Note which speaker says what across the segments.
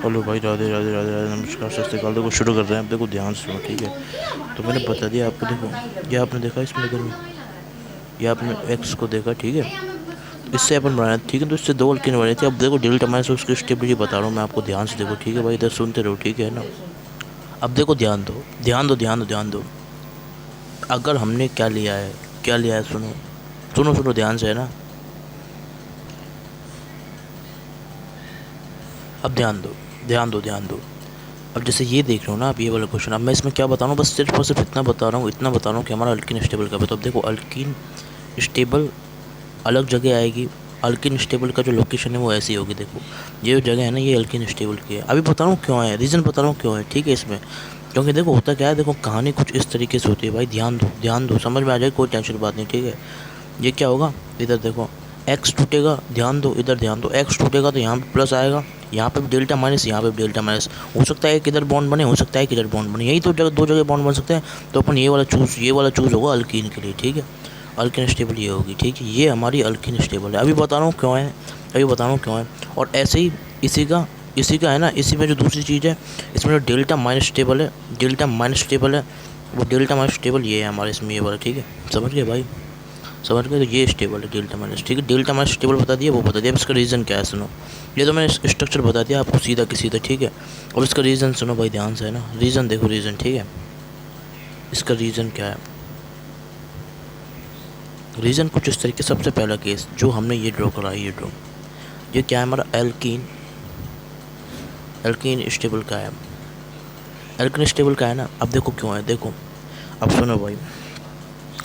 Speaker 1: Hello भाई, राधे राधे राधे राधे, नमस्कार, सत श्रीकाल। देखो शुरू कर रहे हैं। अब देखो ध्यान से सुनो, ठीक है। तो मैंने बता दिया आपको। देखो ये आपने देखा इसमें, इधर में ये आपने एक्स को देखा, ठीक है। तो इससे अपन बनाया, ठीक है। तो इससे दो अल्कीन बनी थी। अब देखो डेल्टा माइनस उसकी स्टेबिलिटी बता रहा हूँ मैं आपको, ध्यान से देखो, ठीक है भाई। इधर सुनते रहो, ठीक है ना। अब देखो ध्यान दो, ध्यान दो, ध्यान दो, ध्यान दो। अगर हमने क्या लिया है, क्या लिया है, सुनो सुनो सुनो ध्यान से, है ना। अब ध्यान दो, ध्यान दो, ध्यान दो। अब जैसे ये देख रहे हो ना आप, ये वाला क्वेश्चन। अब मैं इसमें क्या बता रहा हूँ, बस सिर्फ और सिर्फ इतना बता रहा हूँ, इतना बता रहा हूँ कि हमारा अल्किन स्टेबल कब है। तो अब देखो अल्किन स्टेबल अलग जगह आएगी। अल्किन स्टेबल का जो लोकेशन है वो ऐसी होगी। देखो ये जो जगह है ना, ये अल्किन स्टेबल की है। अभी बता रहा हूँ क्यों है, रीज़न बता रहा हूँ क्यों है, ठीक है इसमें। क्योंकि देखो होता क्या है, देखो कहानी कुछ इस तरीके से होती है भाई। ध्यान दो, ध्यान दो, समझ में आ जाए, कोई टेंशन की बात नहीं, ठीक है। ये क्या होगा, इधर देखो एक्स टूटेगा, ध्यान दो, इधर ध्यान दो। एक्स टूटेगा तो यहाँ पे प्लस आएगा, यहाँ पे भी डेल्टा माइनस, यहाँ पे भी डेल्टा माइनस। हो सकता है किधर बॉन्ड बने, हो सकता है किधर बॉन्ड बने, यही तो जगह, दो जगह बॉन्ड बन सकते हैं। तो अपन ये वाला चूज़ होगा अल्कीन के लिए, ठीक है। अल्किन स्टेबल ये होगी, ठीक है। ये हमारी अल्किन स्टेबल है। अभी बता रहा हूँ क्यों है, अभी बता रहा हूँ क्यों है। और ऐसे ही इसी का है ना, इसी में जो दूसरी चीज़ है, इसमें जो डेल्टा माइनस स्टेबल है, डेल्टा माइनस स्टेबल है, वो डेल्टा माइनस स्टेबल ये है हमारे इसमें, ये वाला, ठीक है। समझ गए भाई, समझ गए। तो ये स्टेबल है डेल्टा माइनस, ठीक है। डेल्टा माइनस स्टेबल बता दिया, वो बता दिया। अब इसका रीज़न क्या है सुनो। ये तो मैंने स्ट्रक्चर बता दिया आपको सीधा की सीधा, ठीक है। अब इसका रीज़न सुनो भाई ध्यान से, है ना। रीज़न देखो, रीज़न, ठीक है। इसका रीज़न क्या है, रीज़न कुछ इस तरीके। सबसे पहला केस जो हमने ये ड्रॉ करा है, ये क्या है हमारा, एल्कीन। एल्कीन स्टेबल का है, एल्कीन स्टेबल का है ना। अब देखो क्यों है, देखो अब सुनो भाई।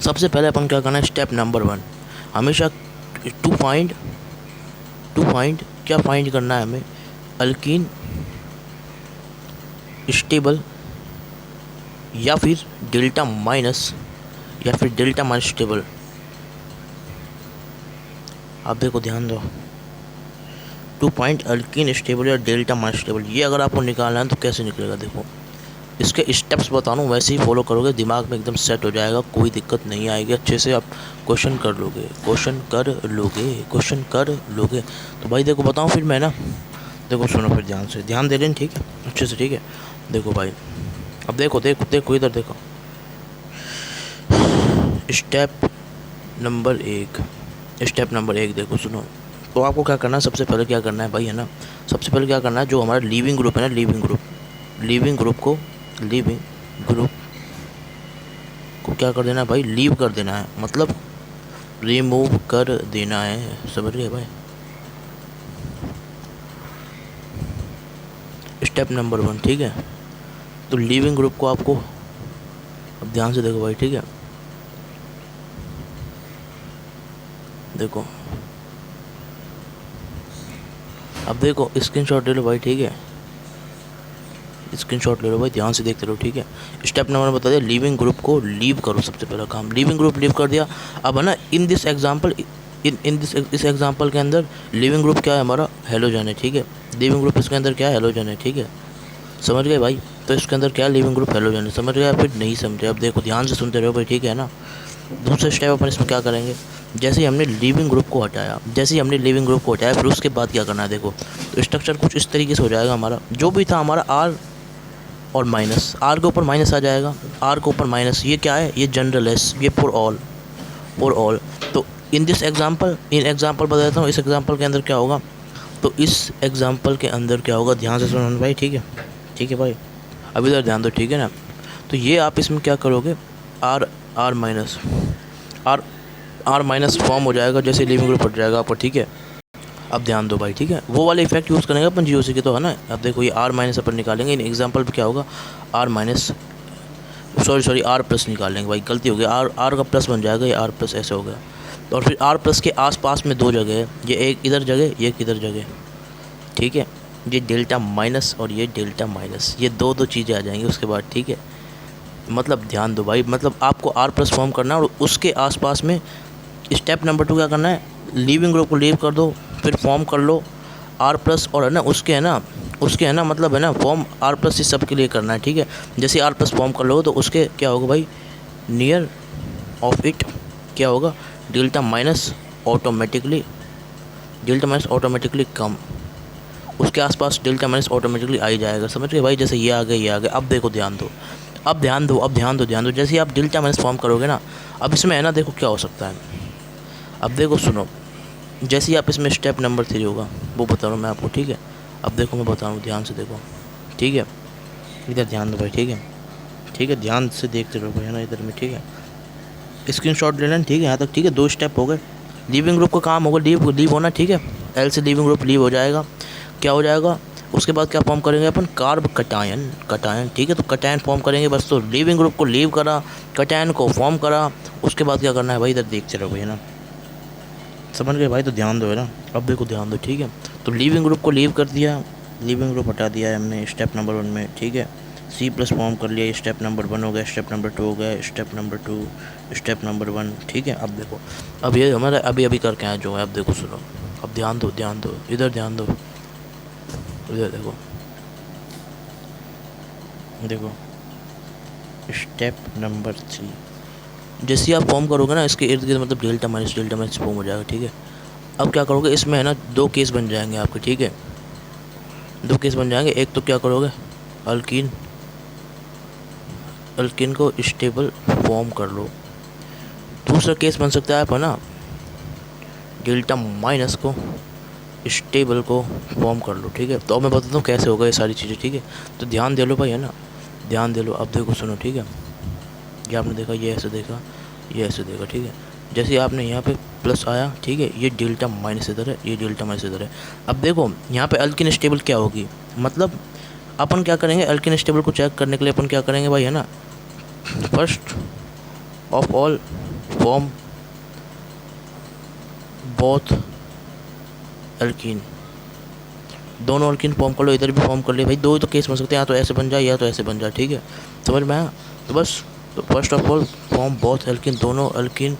Speaker 1: सबसे पहले अपन क्या करना है, स्टेप नंबर 1, हमेशा टू फाइंड, क्या फाइंड करना है हमें, अल्कीन स्टेबल या फिर डेल्टा माइनस, या फिर डेल्टा माइनस स्टेबल। आप देखो ध्यान दो, 2 पॉइंट अल्कीन स्टेबल या डेल्टा माइनस स्टेबल, ये अगर आपको निकालना है तो कैसे निकलेगा। देखो इसके स्टेप्स बता रहा हूँ, वैसे ही फॉलो करोगे, दिमाग में एकदम सेट हो जाएगा, कोई दिक्कत नहीं आएगी, अच्छे से आप क्वेश्चन कर लोगे, क्वेश्चन कर लोगे, क्वेश्चन कर लोगे। तो भाई देखो बताऊँ फिर मैं ना, देखो सुनो फिर ध्यान से, ध्यान दे लेना, ठीक है, अच्छे से, ठीक है। देखो भाई, अब देखो देखो देखो इधर देखो, स्टेप नंबर 1, स्टेप नंबर 1 देखो सुनो। तो आपको क्या करना है, सबसे पहले क्या करना है भाई, है ना। सबसे पहले क्या करना है, जो हमारा लीविंग ग्रुप है ना, लीविंग ग्रुप को, लीविंग ग्रुप को क्या कर देना है भाई, लीव कर देना है, मतलब रिमूव कर देना है, समझ गए भाई। स्टेप नंबर 1, ठीक है। तो लीविंग ग्रुप को आपको, अब ध्यान से देखो भाई, ठीक है। देखो अब देखो स्क्रीनशॉट ले लो भाई, ठीक है। स्क्रीनशॉट ले लो भाई, ध्यान से देखते रहो, ठीक है। स्टेप नंबर बता दिया, लीविंग ग्रुप को लीव करो, सबसे पहला काम लीविंग ग्रुप लीव कर दिया। अब है ना, in this example, in this इस एग्जांपल के अंदर लीविंग ग्रुप क्या है हमारा, हेलोजन है, ठीक है। लीविंग ग्रुप इसके अंदर क्या है, हेलोजन है, ठीक है। समझ गए भाई। तो इसके अंदर क्या है, लिविंग ग्रुप हेलोजन है, समझ गए, फिर नहीं समझे। अब देखो ध्यान से सुनते रहो भाई, ठीक है ना। दूसरा स्टेप अपन इसमें क्या करेंगे, जैसे ही हमने लिविंग ग्रुप को हटाया, फिर उसके बाद क्या करना है, देखो। तो स्ट्रक्चर कुछ इस तरीके से हो जाएगा हमारा, जो भी था हमारा आर और माइनस, आर के ऊपर माइनस आ जाएगा, आर के ऊपर माइनस, ये क्या है, ये जनरल है, ये फॉर ऑल, फॉर ऑल। तो in this example, in example बता देता हूँ, इस एग्जाम्पल के अंदर क्या होगा। तो इस एग्जाम्पल के अंदर क्या होगा, ध्यान से सुनो भाई, ठीक है, ठीक है भाई। अभी इधर ध्यान दो, ठीक है ना। तो ये आप इसमें क्या करोगे, r r minus, r r minus form हो जाएगा, जैसे लिविंग ग्रुप हट जाएगा आपको, ठीक है। अब ध्यान दो भाई, ठीक है, वो वाले इफेक्ट यूज़ करेंगे अपन जीओसी के, तो है ना। अब देखो ये आर माइनस अपन निकालेंगे, इन एग्जाम्पल पे क्या होगा, r minus, sorry r plus निकालेंगे भाई, गलती हो गई, आर आर का प्लस बन जाएगा, ये आर प्लस ऐसे हो गया। तो और फिर आर प्लस के आसपास में दो जगह है, ये एक इधर जगह, ये एक इधर जगह, ठीक है। ये डेल्टा माइनस और ये डेल्टा माइनस, ये दो दो चीज़ें आ जाएंगी उसके बाद, ठीक है। मतलब ध्यान दो भाई, मतलब आपको आर प्लस फॉर्म करना है, और उसके आसपास में स्टेप नंबर 2 क्या करना है, लीविंग ग्रुप को लीव कर दो, फिर फॉर्म कर लो आर प्लस, और है ना उसके, है ना उसके, है ना मतलब, है ना फॉर्म आर प्लस इस सब के लिए करना है, ठीक है। जैसे आर प्लस फॉर्म कर लो तो उसके क्या होगा भाई, नियर ऑफ इट क्या होगा, delta minus automatically, delta minus automatically कम, उसके आसपास डेल्टा माइनस ऑटोमेटिकली आ ही जाएगा, समझ गए भाई। जैसे ये आ गया, ये आ गया। अब देखो ध्यान दो, अब ध्यान दो, अब ध्यान दो, ध्यान दो। जैसे ही आप डेल्टा माइनस फॉर्म करोगे ना, अब इसमें है ना, देखो क्या हो सकता है। अब देखो सुनो, जैसे ही आप इसमें स्टेप नंबर 3 होगा वो बता रहा हूँ मैं आपको, ठीक है। अब देखो मैं बता रहा हूँ, ध्यान से देखो, ठीक है। इधर ध्यान दो भाई, ठीक है, ठीक है, ध्यान से देखते रहो भाई, है ना, इधर में, ठीक है। स्क्रीनशॉट ले लेना, ठीक है, यहाँ तक, ठीक है। 2 स्टेप हो गए। लीविंग ग्रुप का काम होगा लीव होना, ठीक है। एल से लीविंग ग्रुप लीव हो जाएगा। क्या हो जाएगा उसके बाद, क्या फॉर्म करेंगे अपन, कार्ब कटायन, कटायन, ठीक है। तो कटायन फॉर्म करेंगे बस। तो लीविंग ग्रुप को लीव करा, कटायन को फॉर्म करा, उसके बाद क्या करना है भाई, इधर देखते रहो भाई, है ना, समझ गए भाई। तो ध्यान दो, है ना, अब देखो ध्यान दो, ठीक है। तो लीविंग ग्रुप को लीव कर दिया, लीविंग ग्रुप हटा दिया है हमने स्टेप नंबर 1 में, ठीक है। सी प्लस फॉर्म कर लिया, स्टेप नंबर 1 हो गया, स्टेप नंबर 2 हो गया, स्टेप नंबर 2, स्टेप नंबर 1, ठीक है। अब देखो, अब ये हमारा अभी अभी करके आया जो है। अब देखो सुनो, अब ध्यान दो, ध्यान दो, इधर ध्यान दो, इधर देखो, देखो स्टेप नंबर 3। जैसे ही आप फॉर्म करोगे ना, इसके इर्द गिर्द मतलब डेल्टा माइनस फॉर्म हो जाएगा, ठीक है। अब क्या करोगे, इसमें है ना 2 केस बन जाएंगे आपके, ठीक है। 2 केस बन जाएंगे। एक तो क्या करोगे, अल्कीन, अल्कीन को स्टेबल फॉर्म कर लो। दूसरा केस बन सकता है आप, है ना, डेल्टा माइनस को स्टेबल को फॉर्म कर लो, ठीक है। तो अब मैं बताता हूँ कैसे होगा ये सारी चीज़ें, ठीक है। तो ध्यान दे लो भाई, है ना, ध्यान दे लो। अब देखो सुनो, ठीक है। ये आपने देखा, ये ऐसे देखा, ये ऐसे देखा, ठीक है। जैसे ही आपने यहाँ पे प्लस आया, ठीक है, ये डेल्टा माइनस इधर है, ये डेल्टा माइनस इधर है। अब देखो यहाँ पे अल्किन स्टेबल क्या होगी, मतलब अपन क्या करेंगे, अल्किन स्टेबल को चेक करने के लिए अपन क्या करेंगे भाई, है ना, first of all form both alkene, दोनों अल्किन फॉर्म कर लो। इधर भी फॉर्म कर लिया भाई। 2 तो केस बन सकते हैं, या तो ऐसे बन जाए या तो ऐसे बन जाए, ठीक है, समझ में आया। तो बस, तो first of all form both alkene, दोनों अल्किन,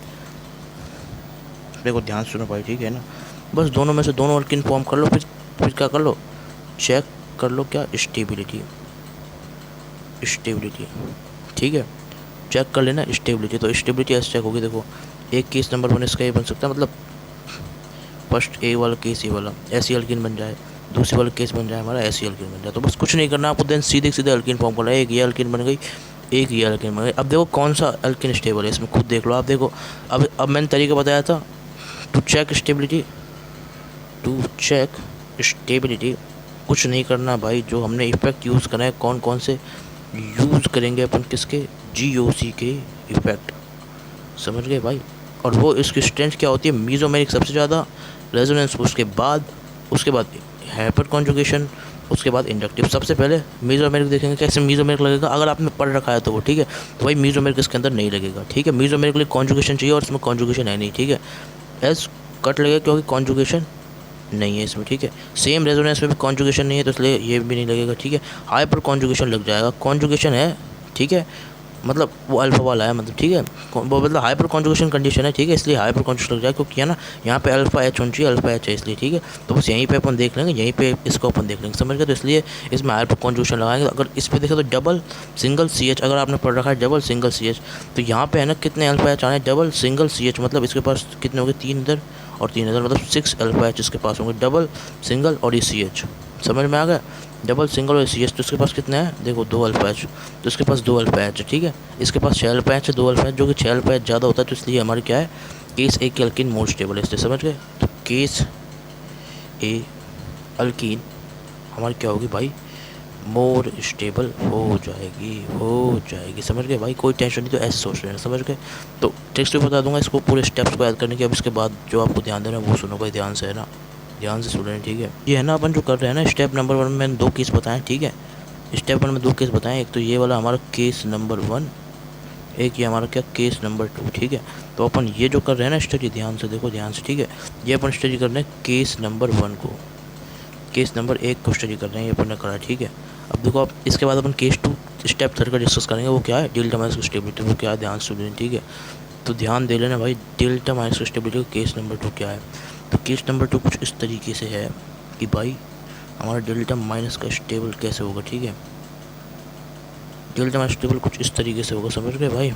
Speaker 1: देखो ध्यान सुनो भाई, ठीक है ना। बस दोनों में से दोनों अल्किन फॉर्म कर लो। फिर क्या कर लो, चेक कर लो क्या, स्टेबिलिटी, स्टेबिलिटी, ठीक है। चेक कर लेना स्टेबिलिटी। तो स्टेबिलिटी ऐसे चेक होगी, देखो एक केस नंबर 1 इसका ये बन सकता है, मतलब फर्स्ट ए वाला केस, ये वाला ऐसी अल्किन बन जाए, दूसरी वाला केस बन जाए हमारा ऐसी अल्किन बन जाए। तो बस कुछ नहीं करना आपको, देन सीधे सीधे अल्किन फॉर्म करना है। एक ये अल्किन बन गई, एक ये अल्किन बन गई। अब देखो कौन सा अल्किन स्टेबल है, इसमें खुद देख लो आप। देखो अब मैंने तरीका बताया था, to check stability, to check stability. कुछ नहीं करना भाई, जो हमने इफेक्ट यूज़ करा है, कौन कौन से यूज़ करेंगे अपन, किसके, GOC के इफेक्ट, समझ गए भाई। और वो इसकी स्ट्रेंथ क्या होती है, मीजोमेरिक सबसे ज़्यादा, रेजोनेंस उसके बाद हाइपर कॉन्जुगेशन, उसके बाद इंडक्टिव। सबसे पहले मीजोमेरिक देखेंगे, कैसे मीजोमेरिक लगेगा, अगर आपने पढ़ रखा है तो वो, ठीक है। तो भाई मीजोमेरिक इसके अंदर नहीं लगेगा, ठीक है। मीजोमेरिक के लिए कॉन्जुगेशन चाहिए और इसमें कॉन्जुगेशन है नहीं, ठीक है। एस कट लगेगा क्योंकि कॉन्जुगेशन नहीं है इसमें, ठीक है। सेम रेजोनेंस में भी कॉन्जुगेशन नहीं है, तो इसलिए ये भी नहीं लगेगा, ठीक है। हाइपर कॉन्जुगेशन लग जाएगा, कॉन्जुगेशन है, ठीक है, मतलब वो अल्फा वाला है, मतलब ठीक है, वो मतलब हाइपर कॉन्जुगेशन कंडीशन है, ठीक है, इसलिए हाइपर कॉन्जुगेशन लग जाएगा, क्योंकि है ना यहाँ पे अल्फा एच होनी चाहिए, अल्फा एच है इसलिए, ठीक है। तो बस यहीं पे अपन देख लेंगे, यहीं पे इसको अपन देख लेंगे, समझ गए। तो इसलिए इसमें हाइपर कॉन्जुगेशन लगाएंगे। अगर इस पर देखें तो डबल सिंगल CH, अगर आपने पढ़ रखा है डबल सिंगल CH, तो यहाँ पे है ना कितने अल्फा एच आने, डबल सिंगल CH, मतलब इसके पास कितने होंगे, 3 इधर और 3 इधर, मतलब 6 अल्फा एच इसके पास होंगे, डबल सिंगल और ये CH, समझ में आ गया। डबल सिंगल और CH, तो इसके पास कितने हैं, देखो 2 अल्फा एच, तो इसके पास 2 अल्फा एच है, ठीक है। इसके पास 6 अल्फा एच है, 2 अल्फा एच, जो कि 6 अल्फा एच ज़्यादा होता है, तो इसलिए हमारे क्या है, केस ए की अल्कीन मोर स्टेबल है, इसलिए समझ गए। तो केस ए अल्कीन हमारी क्या होगी भाई, मोर स्टेबल हो जाएगी, समझ गए भाई। कोई टेंशन नहीं, तो ऐसे सोच रहे हैं, समझ गए। तो टेक्स्ट भी बता दूंगा इसको, पूरे स्टेप्स को ऐड करने के। अब इसके बाद जो आपको ध्यान देना है वो सुनो भाई, ध्यान से, है ना, ध्यान से सुन रहे हैं, ठीक है। ये है ना अपन जो कर रहे हैं ना, स्टेप नंबर 1 में मैंने 2 केस बताएं, ठीक है। स्टेप 1 में 2 केस बताएं, एक तो ये वाला हमारा केस नंबर 1, एक ये हमारा क्या, केस नंबर 2, ठीक है। तो अपन ये जो कर रहे हैं ना स्टडी, ध्यान से देखो, ध्यान से, ठीक है। ये अपन स्टडी कर रहे हैं केस नंबर 1 को, केस नंबर 1 को स्टडी कर रहे हैं, ये अपन ने करा, ठीक है। अब देखो, अब इसके बाद अपन केस 2 स्टेप 3 का डिस्कस करेंगे, वो क्या है, डेल्टा माइनस स्टेबिलिटी, वो क्या है, ध्यान से सुनिए, ठीक है। तो ध्यान दे लेना भाई, delta minus stability case number 2 क्या है। तो केस नंबर 2 कुछ इस तरीके से है कि भाई हमारा डेल्टा माइनस का स्टेबल कैसे होगा, ठीक है। डेल्टा माइनस स्टेबल कुछ इस तरीके से होगा, समझ गए भाई।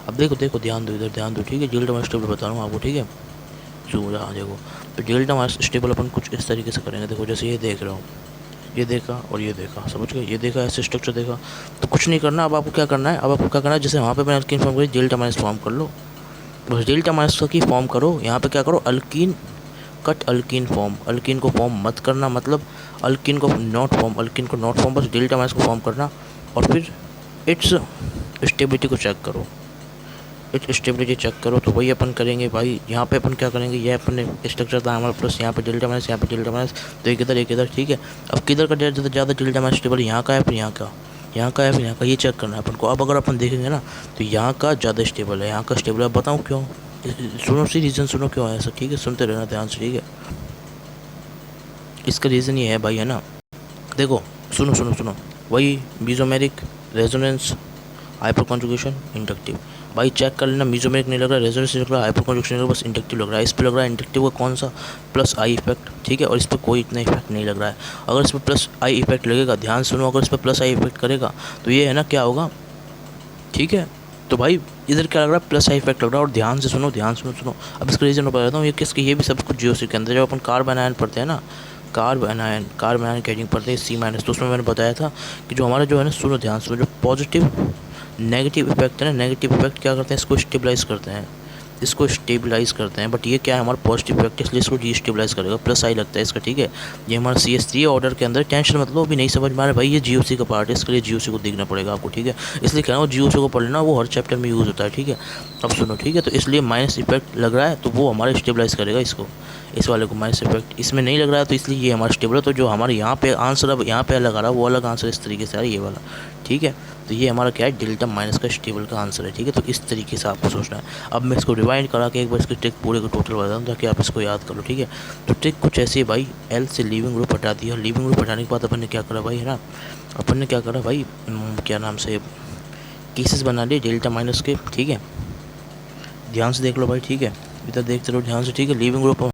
Speaker 1: अब देखो ध्यान दो, इधर ध्यान दो, ठीक है। डेल्टा माइनस स्टेबल बता रहा हूँ आपको, ठीक है। जो यहाँ देखो, तो डेल्टा माइनस स्टेबल अपन कुछ इस तरीके से करेंगे। देखो जैसे ये देख रहा हूँ, ये देखा और ये देखा, समझ गए, ये देखा ऐसे स्ट्रक्चर देखा, तो कुछ नहीं करना। अब आपको क्या करना है, अब आपको क्या करना है, जैसे वहाँ पे मैंने अल्कीन फॉर्म करी, डेल्टा माइनस फॉर्म कर लो, बस डेल्टा माइनस की फॉर्म करो। यहाँ पे क्या करो, alkyne cut alkyne form, alkyne को फॉर्म मत करना, मतलब अल्कीन को नॉट फॉर्म, अल्कीन को नॉट फॉर्म, बस डेल्टा माइनस को फॉर्म करना। और फिर इट्स स्टेबिलिटी को चेक करो, इट्स स्टेबिलिटी चेक करो। तो वही अपन करेंगे भाई, यहाँ पे अपन क्या करेंगे, ये अपन स्ट्रक्चर था हमारा, प्लस यहाँ पे डेल्टा माइनस, यहाँ पे डेल्टा माइनस, तो एक इधर, ठीक है। अब किधर का ज़्यादा डेल्टा माइनस स्टेबल, यहाँ का है फिर यहाँ का, यहाँ का है फिर यहाँ का, ये चेक करना है अपन को। अब अगर अपन देखेंगे ना, तो यहाँ का ज़्यादा स्टेबल है, यहाँ का स्टेबल है। बताऊँ क्यों, सुनो सी रीज़न, सुनो क्यों है ऐसा, ठीक है, सुनते रहना ध्यान से, ठीक है। इसका रीज़न ये है भाई, है ना, देखो सुनो सुनो सुनो, वही mesomeric, resonance, hyper conjugation, inductive. भाई चेक कर लेना, मीजोमेरिक नहीं लग रहा, रेजोनेंस नहीं लग रहा, हाइपर कॉन्जुगेशन नहीं लग रहा, बस इंडक्टिव लग रहा है। इस पर लग रहा है इंडक्टिव का कौन सा, प्लस आई इफेक्ट, ठीक है, और इस पर कोई इतना इफेक्ट नहीं लग रहा है। अगर इस पर प्लस आई इफेक्ट लगेगा, ध्यान सुनो, अगर इस पर प्लस आई इफेक्ट करेगा तो ये है ना क्या होगा, ठीक है। तो भाई इधर क्या लग रहा है, प्लस आई इफेक्ट लग रहा है। और ध्यान से सुनो, ध्यान सुनो। अब इसका रीज़न मैं बताता हूँ, ये किसके, ये भी सब कुछ जीओसी के अंदर, जब अपन कार्बन आयन पढ़ते हैं ना, कार्बन आयन कैजिंग पढ़ते हैं सी माइनस, तो उसमें मैंने बताया था कि जो हमारा जो है ना, सुनो ध्यान सुनो, जो पॉजिटिव नेगेटिव इफेक्ट है ना, नेगेटिव इफेक्ट क्या करते हैं, इसको स्टेबलाइज करते हैं, इसको स्टेबलाइज करते हैं। बट ये क्या है, हमारा पॉजिटिव इफेक्ट, इसलिए इसको डी स्टेबलाइज करेगा, प्लस आई लगता है इसका, ठीक है। ये हमारा CH3 ऑर्डर के अंदर, टेंशन मत लो, अभी नहीं समझ में आ रहा भाई, ये GOC का पार्ट है, इसके लिए GOC को देखना पड़ेगा आपको, ठीक है। इसलिए कह रहा हूँ GOC को पढ़ लेना, वो हर चैप्टर में यूज़ होता है, ठीक है। अब सुनो, ठीक है, तो इसलिए माइनस इफेक्ट लग रहा है, तो वो हमारा स्टेबलाइज करेगा इसको, इस वाले को माइनस इफेक्ट इसमें नहीं लग रहा है, तो इसलिए ये हमारा स्टेबल है। तो जो हमारे यहाँ पे आंसर, अब यहाँ पे लगा रहा है, वो अलग आंसर इस तरीके से आ रहा है, ये वाला, ठीक है। तो ये हमारा क्या है, डेल्टा माइनस का स्टेबल का आंसर है, ठीक है। तो इस तरीके से आपको सोचना है। अब मैं इसको रिवाइंड करा के एक बार इसकी ट्रिक पूरे को टोटल बता दूँ, ताकि आप इसको याद कर लो, ठीक है। तो ट्रिक कुछ ऐसी है भाई, एल से लीविंग ग्रुप हटा दिया, लीविंग ग्रुप हटाने के बाद अपन ने क्या करा भाई, है ना, अपन ने क्या करा भाई, क्या नाम से केसेस बना लिए डेल्टा माइनस के, ठीक है। ध्यान से देख लो भाई, ठीक है, इधर देखते रहो ध्यान से, ठीक है। लीविंग ग्रुप,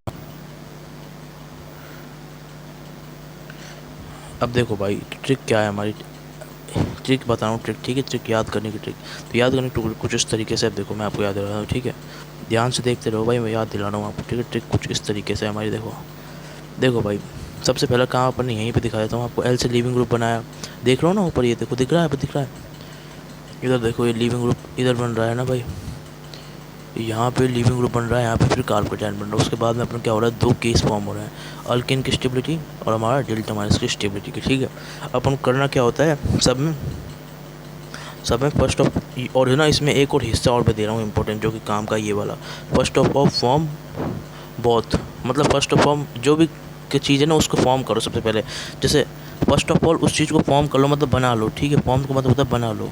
Speaker 1: अब देखो भाई ट्रिक क्या है हमारी, ट्रिक बता रहा हूँ, ट्रिक, ठीक है, ट्रिक याद करने की ट्रिक। तो याद करने की कुछ इस तरीके से, अब देखो मैं आपको याद दिला रहा हूँ, ठीक है। ध्यान से देखते रहो भाई, मैं याद दिला रहा हूँ आपको, ठीक है। ट्रिक कुछ इस तरीके से हमारी, देखो देखो भाई, सबसे पहला काम अपन ने यहीं पे दिखा देता हूँ आपको, एल से लीविंग ग्रुप बनाया, देख रहा हूँ ना ऊपर, ये देखो दिख रहा है, दिख रहा है, इधर देखो ये लीविंग ग्रुप इधर बन रहा है ना भाई, यहाँ पे लिविंग ग्रुप बन रहा है, यहाँ पे फिर कार्बोकेटायन बन रहा है। उसके बाद में अपना क्या हो रहा है, दो केस फॉर्म हो रहे हैं, अल्केन की स्टेबिलिटी और हमारा डेल्टा माइनस की स्टेबिलिटी की, ठीक है। अपन करना क्या होता है सब में फर्स्ट ऑफ, और है ना, इसमें एक और हिस्सा और मैं दे रहा हूँ इंपॉर्टेंट, जो कि काम का ये वाला, फर्स्ट ऑफ फॉर्म बोथ, मतलब फर्स्ट ऑफ फॉर्म जो भी चीज़ है ना, उसको फॉर्म करो सबसे पहले। जैसे फर्स्ट ऑफ ऑल उस चीज़ को फॉर्म कर लो, मतलब बना लो, ठीक है। फॉर्म को मतलब होता है बना लो,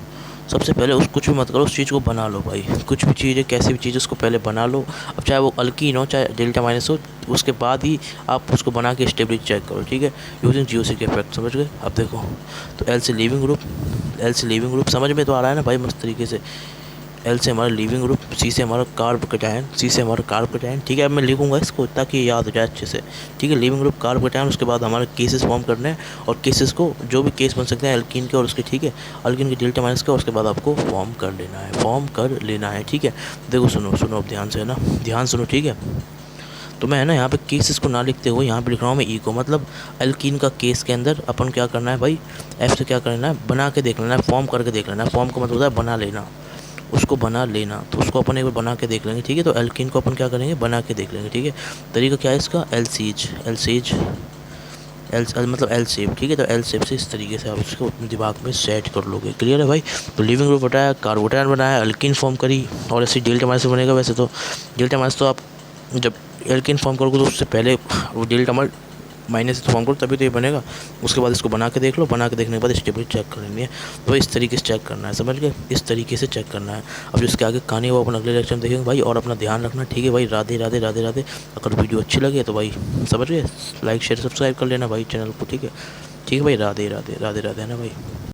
Speaker 1: सबसे पहले उस कुछ भी मत करो, उस चीज़ को बना लो भाई। कुछ भी चीज़ है, कैसी भी चीज़ है, उसको पहले बना लो। अब चाहे वो अल्कीन हो, चाहे डेल्टा माइनस हो, उसके बाद ही आप उसको बना के स्टेबिलिटी चेक करो, ठीक है, यूजिंग GOC के इफेक्ट, समझ गए। अब देखो, तो एल से लीविंग ग्रुप समझ में तो आ रहा है ना भाई, मस्त तरीके से। एल से हमारा लीविंग ग्रुप, सी से हमारा कार्बोकेटायन, ठीक है। अब मैं लिखूंगा इसको ताकि याद हो जाए अच्छे से, ठीक है। लीविंग ग्रुप, कार्बोकेटायन, उसके बाद हमारे केसेस फॉर्म करने हैं, और केसेस को जो भी केस बन सकते हैं एल्कीन के और उसके, ठीक है, अल्कीन के डेल्टा माइनस के, उसके बाद आपको फॉर्म कर लेना है, ठीक है। देखो सुनो अब ध्यान से, है ना, ध्यान सुनो, ठीक है। तो मैं है ना यहाँ पे केसेस को ना लिखते हुए यहाँ पे लिख रहा हूँ मैं ई को, मतलब एल्कीन का केस के अंदर अपन क्या करना है भाई, एफ से क्या करना है, बना के देख लेना है, फॉर्म करके देख लेना है। फॉर्म का मतलब होता है बना लेना, उसको बना लेना, तो उसको अपन एक बार बना के देख लेंगे, ठीक है। तो एल्कीन को अपन क्या करेंगे, बना के देख लेंगे, ठीक है। तरीका क्या है इसका, मतलब एल शेप, ठीक है। तो एल शेप से इस तरीके से आप उसको अपने दिमाग में सेट कर लोगे, क्लियर है भाई। तो लिविंग ग्रुप हटाया, कार्बोटायन बनाया, एल्कीन फॉर्म करी, और ऐसे डेल्टा माइनस बनेगा। वैसे तो डेल्टा माइनस तो आप जब एल्कीन फॉर्म करोगे तो उससे पहले वो डेल्टा माइनस से फॉर्म करो, तभी तो ये बनेगा। उसके बाद इसको बना के देख लो, बना के देखने के बाद स्टेबिलिटी चेक करनी है। तो इस तरीके से चेक करना है, समझ गए, इस तरीके से चेक करना है। अब जिसके आगे कहानी है वो अपन अगले लेक्चर में देखेंगे भाई। और अपना ध्यान रखना, ठीक है भाई। राधे राधे राधे राधे। अगर वीडियो अच्छी लगे तो भाई समझ गए, लाइक शेयर सब्सक्राइब कर लेना भाई चैनल को, ठीक है भाई। राधे राधे राधे राधे, है ना भाई।